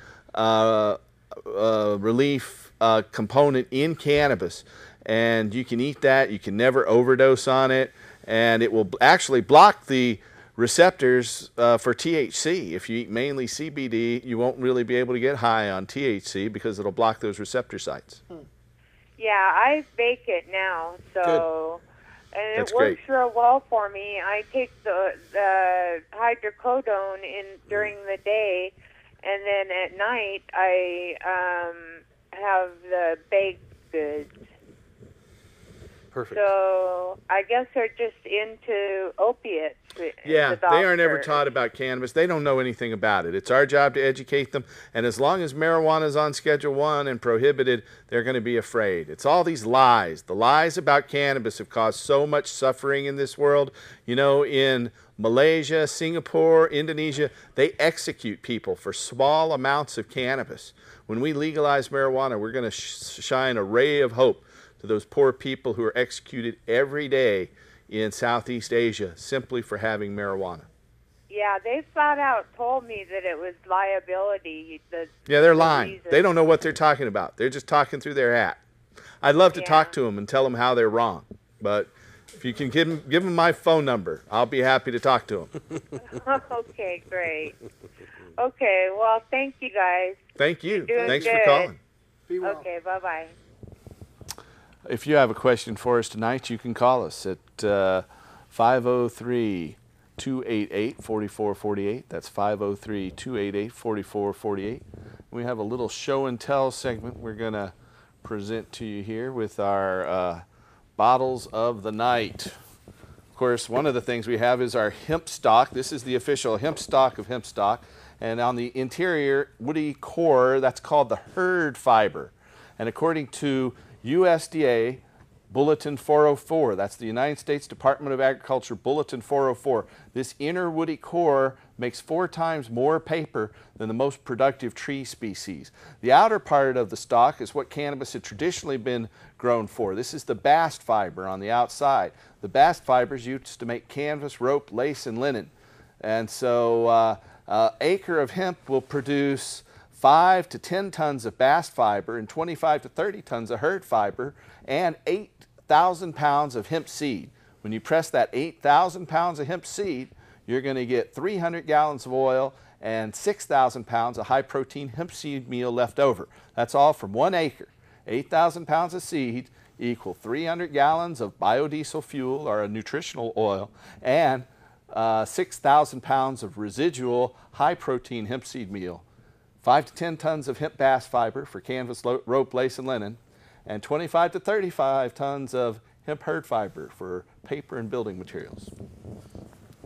relief component in cannabis. And you can eat that. You can never overdose on it. And it will actually block the receptors for THC. If you eat mainly CBD, you won't really be able to get high on THC because it'll block those receptor sites. Yeah, I bake it now, so and That's it works great. real well for me. I take the hydrocodone during the day, and then at night I have the baked goods. Perfect. So I guess they're just into opiates. Yeah, the they aren't ever doctors. taught about cannabis. They don't know anything about it. It's our job to educate them. And as long as marijuana is on Schedule 1 and prohibited, they're going to be afraid. It's all these lies. The lies about cannabis have caused so much suffering in this world. In Malaysia, Singapore, Indonesia, they execute people for small amounts of cannabis. When we legalize marijuana, we're going to shine a ray of hope to those poor people who are executed every day in Southeast Asia simply for having marijuana. Yeah, they flat out told me that it was liability. Yeah, they're lying. They don't know what they're talking about. They're just talking through their hat. I'd love to talk to them and tell them how they're wrong. But if you can give them my phone number, I'll be happy to talk to them. Okay, great. Okay, well, thank you guys. Thank you. You're doing Thanks good. for calling. Be well. Okay, bye-bye. If you have a question for us tonight, you can call us at 503-288-4448. That's 503-288-4448. We have a little show and tell segment we're going to present to you here with our bottles of the night. Of course, one of the things we have is our hemp stock. This is the official hemp stock of hemp stock. And on the interior woody core, that's called the herd fiber. And according to USDA, Bulletin 404. That's the United States Department of Agriculture Bulletin 404. This inner woody core makes 4 times more paper than the most productive tree species. The outer part of the stalk is what cannabis had traditionally been grown for. This is the bast fiber on the outside. The bast fibers used to make canvas, rope, lace, and linen. And so an acre of hemp will produce 5 to 10 tons of bast fiber and 25 to 30 tons of hurd fiber and 8,000 pounds of hemp seed. When you press that 8,000 pounds of hemp seed, you're going to get 300 gallons of oil and 6,000 pounds of high protein hemp seed meal left over. That's all from 1 acre. 8,000 pounds of seed equal 300 gallons of biodiesel fuel or a nutritional oil and 6,000 pounds of residual high protein hemp seed meal. 5 to 10 tons of hemp bast fiber for canvas, rope, lace, and linen, and 25 to 35 tons of hemp hurd fiber for paper and building materials.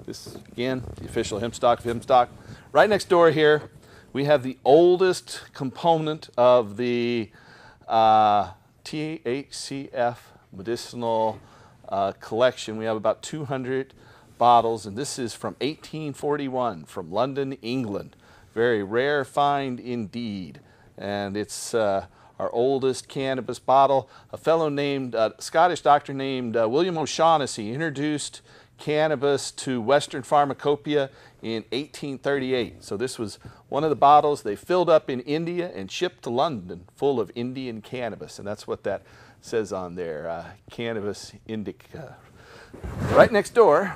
This, again, the official hemp stock of hemp stock. Right next door here, we have the oldest component of the THCF medicinal collection. We have about 200 bottles, and this is from 1841 from London, England. Very rare find indeed, and it's our oldest cannabis bottle. A fellow named, Scottish doctor named William O'Shaughnessy introduced cannabis to Western pharmacopoeia in 1838. So this was one of the bottles they filled up in India and shipped to London full of Indian cannabis, and that's what that says on there, Cannabis Indica. Right next door,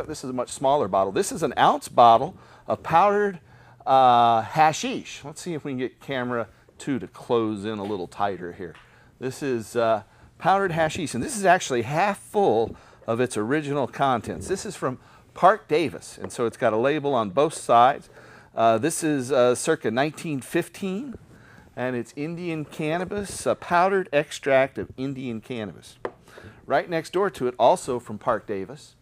this is a much smaller bottle. This is an ounce bottle of powdered hashish. Let's see if we can get camera 2 to close in a little tighter here. This is powdered hashish, and this is actually half full of its original contents. This is from Park Davis, and so it's got a label on both sides. This is circa 1915, and it's Indian cannabis, a powdered extract of Indian cannabis. Right next door to it, also from Park Davis,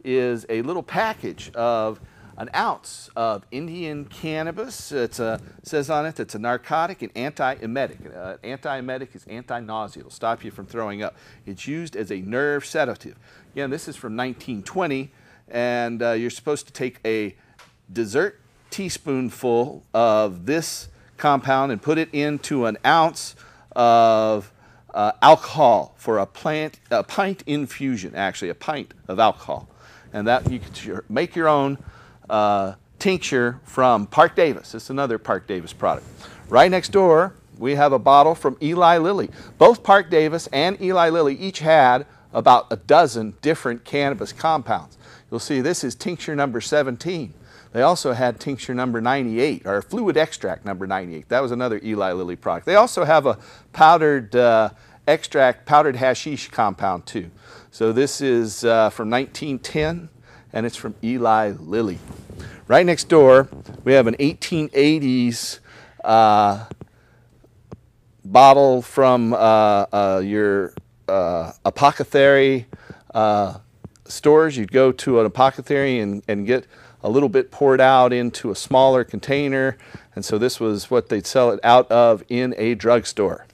is a little package of an ounce of Indian cannabis. It says on it that it's a narcotic and anti-emetic. Anti-emetic is anti-nausea. It'll stop you from throwing up. It's used as a nerve sedative. Again, this is from 1920, and you're supposed to take a dessert teaspoonful of this compound and put it into an ounce of alcohol for a pint infusion, actually a pint of alcohol. And that you can make your own tincture from Park Davis. It's another Park Davis product. Right next door, we have a bottle from Eli Lilly. Both Park Davis and Eli Lilly each had about a dozen different cannabis compounds. You'll see this is tincture number 17. They also had tincture number 98, or fluid extract number 98. That was another Eli Lilly product. They also have a powdered extract, powdered hashish compound too. So this is from 1910, and it's from Eli Lilly. Right next door, we have an 1880s bottle from your apothecary stores. You'd go to an apothecary and get a little bit poured out into a smaller container, and so this was what they'd sell it out of in a drugstore.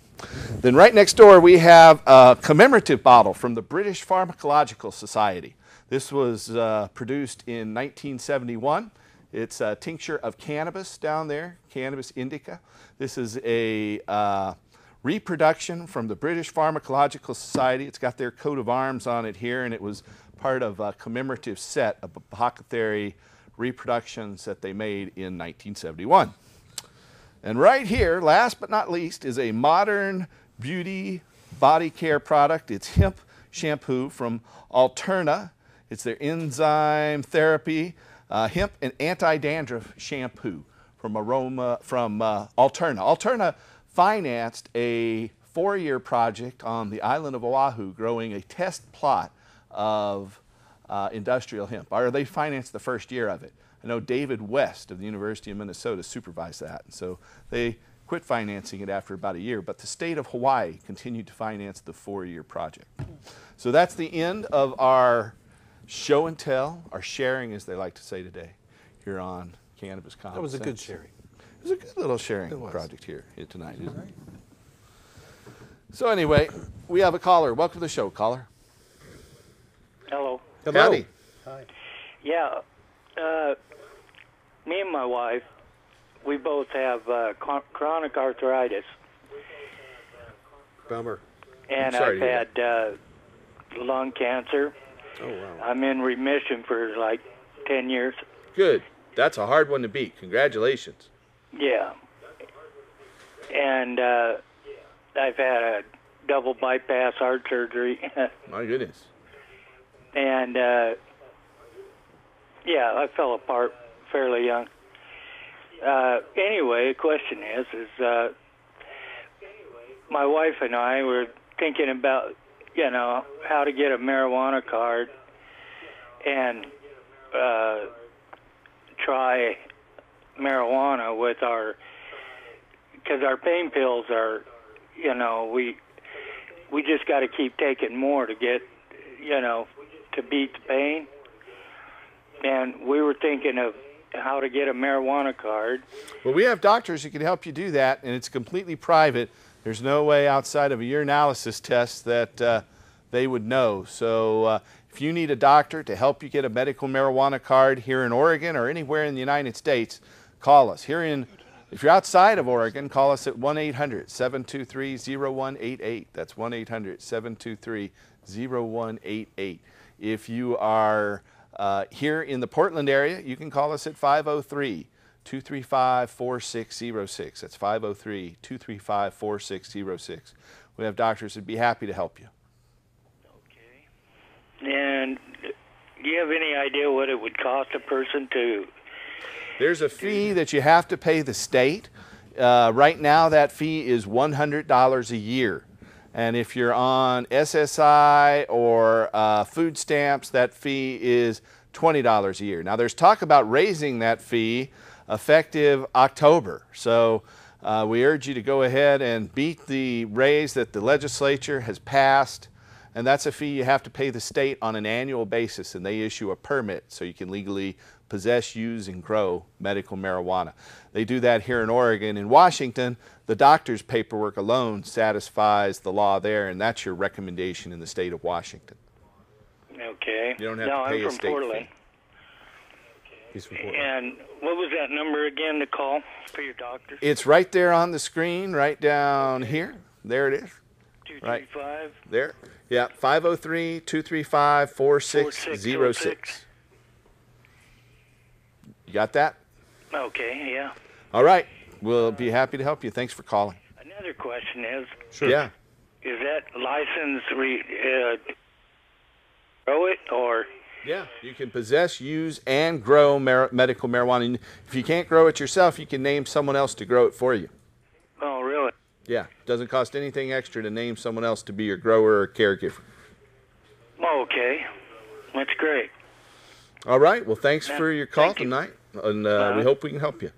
Then right next door we have a commemorative bottle from the British Pharmacological Society. This was produced in 1971. It's a tincture of cannabis down there, Cannabis Indica. This is a reproduction from the British Pharmacological Society. It's got their coat of arms on it here, and it was part of a commemorative set of apothecary reproductions that they made in 1971. And right here, last but not least, is a modern beauty body care product. It's hemp shampoo from Alterna. It's their enzyme therapy hemp and anti-dandruff shampoo from Alterna. Alterna financed a 4-year project on the island of Oahu growing a test plot of industrial hemp. Or they financed the first year of it. I know David West of the University of Minnesota supervised that. And so they quit financing it after about a year, but the state of Hawaii continued to finance the 4-year project. So that's the end of our show and tell, our sharing as they like to say today, here on Cannabis Common Sense. That was a good sharing. It was a good little sharing project here tonight, isn't it? So anyway, we have a caller. Welcome to the show, caller. Hello. Howdy. Yeah, me and my wife, we both have chronic arthritis, Bummer. and I'm sorry I've to hear had lung cancer. Oh, wow. I'm in remission for like 10 years. Good. That's a hard one to beat. Congratulations. Yeah. And I've had a double bypass heart surgery. My goodness. And yeah, I fell apart fairly young. Anyway, the question is my wife and I were thinking about, you know, how to get a marijuana card and try marijuana with because our pain pills are, you know, we just got to keep taking more to get, you know, to beat the pain. And we were thinking of how to get a marijuana card. Well, we have doctors who can help you do that, and it's completely private. There's no way outside of a urinalysis test that they would know. So if you need a doctor to help you get a medical marijuana card here in Oregon or anywhere in the United States, call us. If you're outside of Oregon, call us at 1-800-723-0188. That's 1-800-723-0188. If you are here in the Portland area, you can call us at 503-235-4606. That's 503-235-4606. We have doctors who'd be happy to help you. And do you have any idea what it would cost a person to... There's a fee that you have to pay the state. Right now, that fee is $100 a year. And if you're on SSI or food stamps, that fee is $20 a year. Now, there's talk about raising that fee effective October. So we urge you to go ahead and beat the raise that the legislature has passed. And that's a fee you have to pay the state on an annual basis, and they issue a permit so you can legally possess, use, and grow medical marijuana. They do that here in Oregon. In Washington, the doctor's paperwork alone satisfies the law there, and that's your recommendation in the state of Washington. Okay. You don't have no, to pay I'm a from state Portland. fee. He's from Portland. And what was that number again to call for your doctor? It's right there on the screen, right down here. There it is. 235? Right there. Yeah, 503-235-4606. You got that? Okay, yeah. All right. We'll be happy to help you. Thanks for calling. Another question is, Sure. Yeah. is that license grow it or? Yeah, you can possess, use, and grow medical marijuana. And if you can't grow it yourself, you can name someone else to grow it for you. Oh, really? Yeah, doesn't cost anything extra to name someone else to be your grower or caregiver. Oh, okay. That's great. All right. Well, thanks for your call tonight, and we hope we can help you.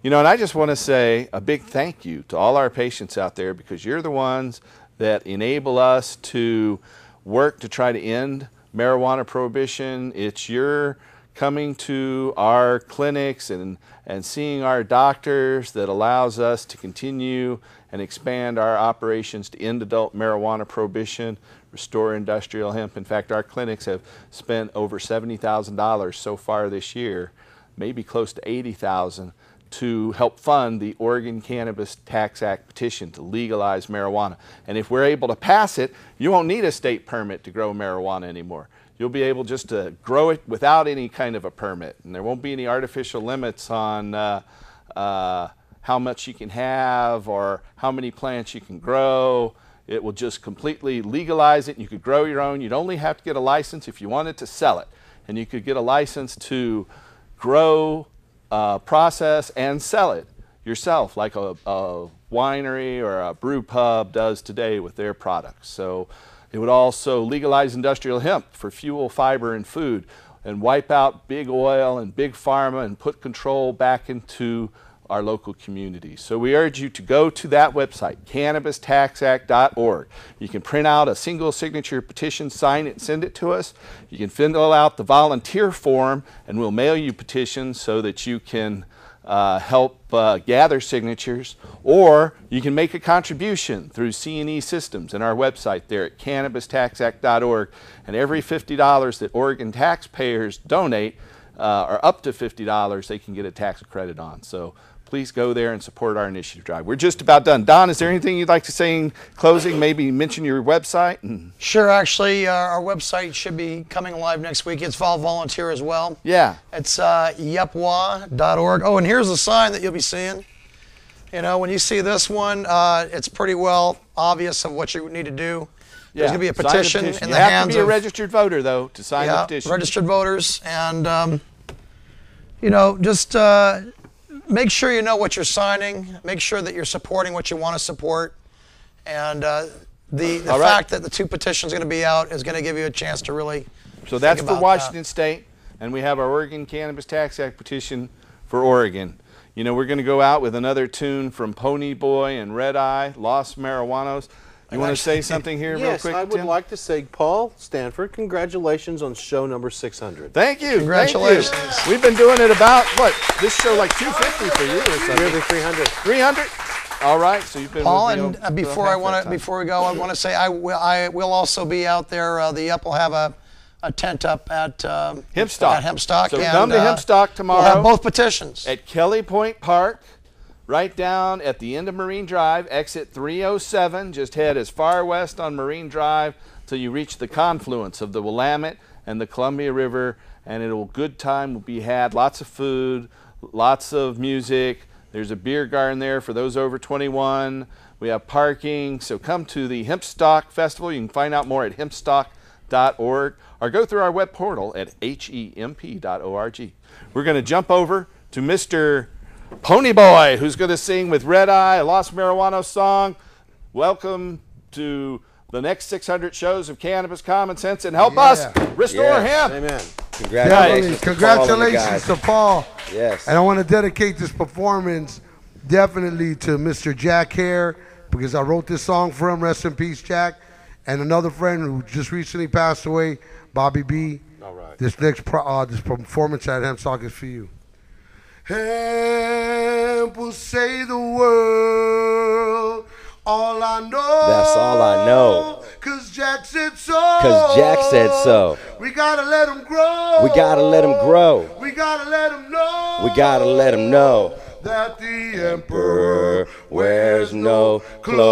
You know, and I just want to say a big thank you to all our patients out there, because you're the ones that enable us to work to try to end marijuana prohibition. It's your coming to our clinics and seeing our doctors that allows us to continue and expand our operations to end adult marijuana prohibition, restore industrial hemp. In fact, our clinics have spent over $70,000 so far this year, maybe close to $80,000, to help fund the Oregon Cannabis Tax Act petition to legalize marijuana. And if we're able to pass it, you won't need a state permit to grow marijuana anymore. You'll be able just to grow it without any kind of a permit, and there won't be any artificial limits on how much you can have or how many plants you can grow. It will just completely legalize it, and you could grow your own. You'd only have to get a license if you wanted to sell it, and you could get a license to grow, process, and sell it yourself, like a winery or a brew pub does today with their products. So it would also legalize industrial hemp for fuel, fiber, and food, and wipe out big oil and big pharma and put control back into our local communities. So we urge you to go to that website, cannabistaxact.org. You can print out a single signature petition, sign it, and send it to us. You can fill out the volunteer form, and we'll mail you petitions so that you can help gather signatures, or you can make a contribution through C&E Systems and our website there at cannabistaxact.org. And every $50 that Oregon taxpayers donate, or up to $50, they can get a tax credit on. So please go there and support our initiative drive. We're just about done. Don, is there anything you'd like to say in closing? Maybe mention your website? Sure, actually, our website should be coming live next week. It's all volunteer as well. Yeah. It's yepwa.org. Oh, and here's the sign that you'll be seeing. You know, when you see this one, it's pretty well obvious of what you need to do. There's going to be a petition in the hands of... You have to be a registered voter, though, to sign the petition. Registered voters. And, you know, just make sure you know what you're signing. Make sure that you're supporting what you want to support. And the fact that the 2 petitions are going to be out is going to give you a chance to really So that's for Washington State, and we have our Oregon Cannabis Tax Act petition for Oregon. You know, we're going to go out with another tune from Pony Boy and Red Eye, Lost Marijuanos. You want to say something here real quick, Yes, I would like to say, Paul Stanford, congratulations on show number 600. Thank you. Congratulations. Thank you. We've been doing it about, what, this show like 250 for you or something? Nearly 300. 300? All right, so you've been Paul, with me and before we go, I want to say I will also be out there. The Up will have a tent up at Hempstock. So and, come to Hempstock tomorrow. We'll have both petitions at Kelly Point Park, right down at the end of Marine Drive, exit 307. Just head as far west on Marine Drive till you reach the confluence of the Willamette and the Columbia River, and good time will be had. Lots of food, lots of music. There's a beer garden there for those over 21. We have parking. So come to the Hempstock Festival. You can find out more at hempstock.org or go through our web portal at hemp.org. We're going to jump over to Mr. Pony Boy, who's going to sing with Red Eye, a Lost Marijuana song. Welcome to the next 600 shows of Cannabis Common Sense, and help us restore hemp. Amen. Congratulations to Paul. Yes. And I want to dedicate this performance definitely to Mr. Jack Hare, because I wrote this song for him. Rest in peace, Jack. And another friend who just recently passed away, Bobby B. All right. This next this performance at Hempstock is for you. Hemp will save the world. All I know. That's all I know. 'Cause Jack said so. 'Cause Jack said so. We gotta let him grow. We gotta let him grow. We gotta let him know. We gotta let him know that the emperor wears no clothes.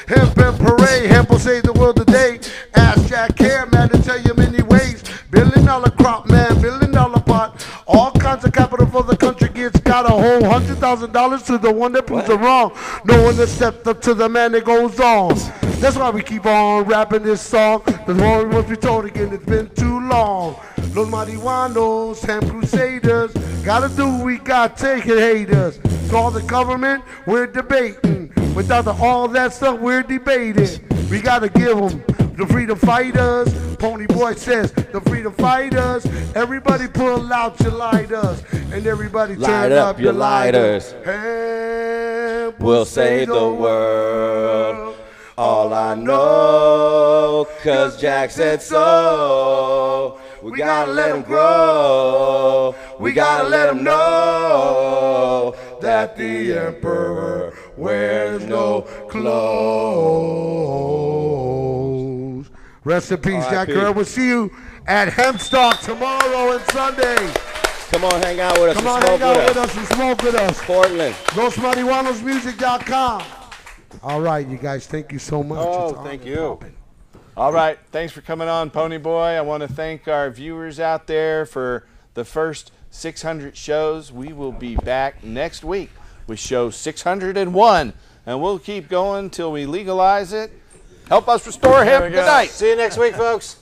Hemp and parade, hemp will save the world today. Ask Jack Hare, man, to tell you many ways. $1 billion crop, man, $1 billion pot. All kinds of capital for the country gets got a whole $100,000 to the one that proves it wrong. No one that stepped up to the man that goes on. That's why we keep on rapping this song. The story must be told again, it's been too long. Los marihuanos, hemp crusaders, gotta do what we got, take it haters. Call the government, we're debating. Without all that stuff, we're debating. We gotta give them the freedom fighters. Pony Boy says, the freedom fighters. Everybody pull out your lighters. And everybody turn up your lighters. Hemp will save the world. All I know, 'cause Jack said so. We gotta let him grow. We gotta let him know that the emperor wears no clothes. Rest in peace, Jack Hare. We'll see you at Hempstock tomorrow and Sunday. Come on, hang out with us. Come on, hang out with us and smoke with us. Portland. LosMarihuanosMusic.com. All right, you guys, thank you so much. Oh, thank you. All right, thanks for coming on, Pony Boy. I want to thank our viewers out there for the first 600 shows. We will be back next week with show 601, and we'll keep going till we legalize it. Help us restore hemp. Good night. See you next week, folks.